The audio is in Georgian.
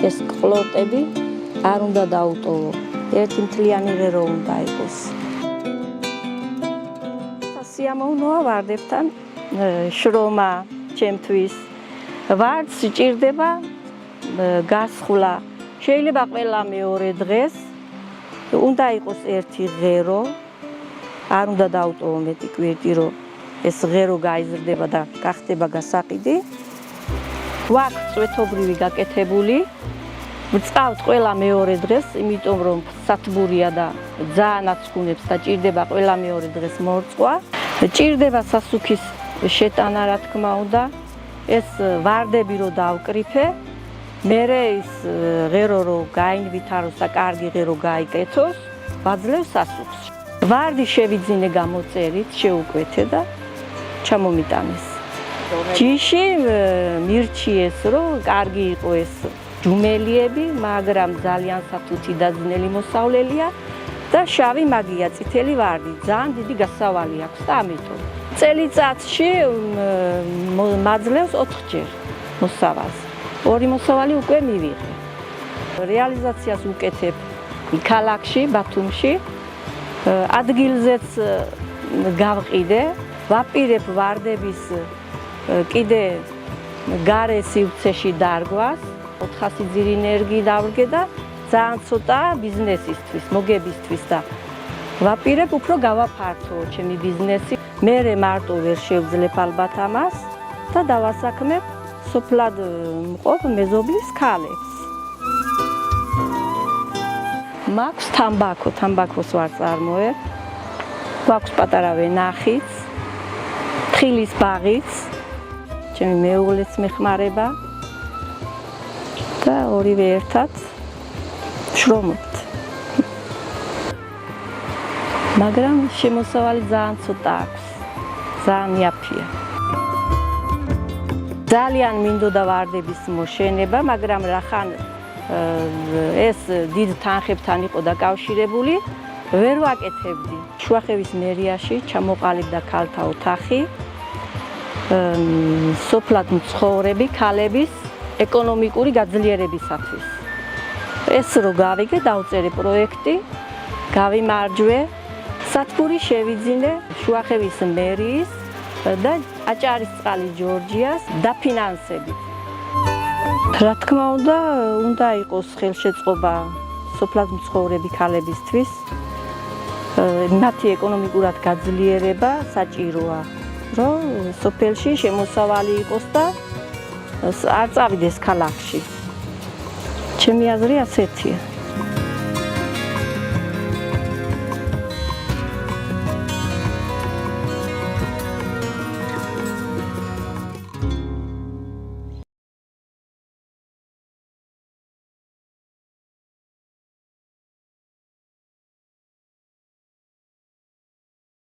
ეს ყლორტები არ უნდა დაუტოვო. ერთი მთლიანი ღერო უნდა იყოს. სიამოვნოა ვარდებთან შრომა ჩემთვის. ვარდს სჭირდება გასხლა. შეიძლება ყველა მეორე დღეს უნდა იყოს ერთი ღერო. არ უნდა დაუტოვო მეტი კვირტი, რომ ეს ღერო გაიზრდება და გახდება გასაყიდი. გვაქვს წვეთობრივი გაკეთებული. ვწყავთ ყველა მეორე დღეს, იმიტომ რომ სათბურია და ძალიანაც გუნებს და ჭირდება ყველა მეორე დღეს მორწვა. ჭირდება სასუქის შეტანა, რა თქმა უნდა. ეს ვარდები რო დავკრიფე, მერე ის ღერო რო გაინვითაროს და კარგი ღერო გაიკეთოს, ვაძლევ სასუქს. ვარდი შევიძინე გამოწერით, შეუკვეთე და ჩამომიტანეს. ჯიში მირჩიეს, რომ კარგი იყო ეს ჯუმელიები, მაგრამ ძალიან საფუთი და ძნელი მოსავლელია და შავი მაგია, წითელი ვარდი, ძალიან დიდი გასავალი აქვს და ამიტომ წელიწადში მაძლევს 4-ჯერ მოსავალს. 2 მოსავალი უკვე მივიღე. რეალიზაციას უკეთებ ქალაქში, ბათუმში. ადგილზეც გავყიდე, ვაპირებ ვარდების კიდე გარე სივრცეში დარგვას, 400 ძირი ენერგი დავრგე და ძალიან ცოტა ბიზნესისთვის, მოგებისთვის და ვაპირებ უფრო გავაფართო ჩემი ბიზნესი. მერე მარტო ვერ შევძლებ ალბათ ამას და დავასაქმებ სოფლად მყოფ მეზობლის ქალებს. მაქვს თამბაქოს ვარ წარმოებ. გვაქვს პატარა ვენახიც, თხილის ბაღიც, ჩემი მეუღლეც მეხმარება და ორივე ერთად შრომობთ. მაგრამ შემოსავალი ძალიან ცოტა აქვს, ძალიან იაფია. ძალიან მინდოდა ვარდების მოშენება, მაგრამ რახან ეს დიდ თანხებთან იყო დაკავშირებული, ვერ ვაკეთებდი. შუახევის მერიაში ჩამოყალიბდა ქალთა ოთახი, სოფლად მცხოვრები ქალების ეკონომიკური გაძლიერებისათვის. ეს რო გავიგე, დავწერე პროექტი, გავიმარჯვე, სათბური შევიძინე შუახევის მერიის და აჭარისწყალი ჯორჯიას დაფინანსებით. რა თქმა უნდა იყოს ხელშეწყობა სოფლად მცხოვრები ქალებისთვის. მათი ეკონომიკურად გაძლიერება საჭიროა, რომ სოფელში შემოსავალი იყოს და არ წავიდეს ქალაქში. ჩემი აზრი ასეთია.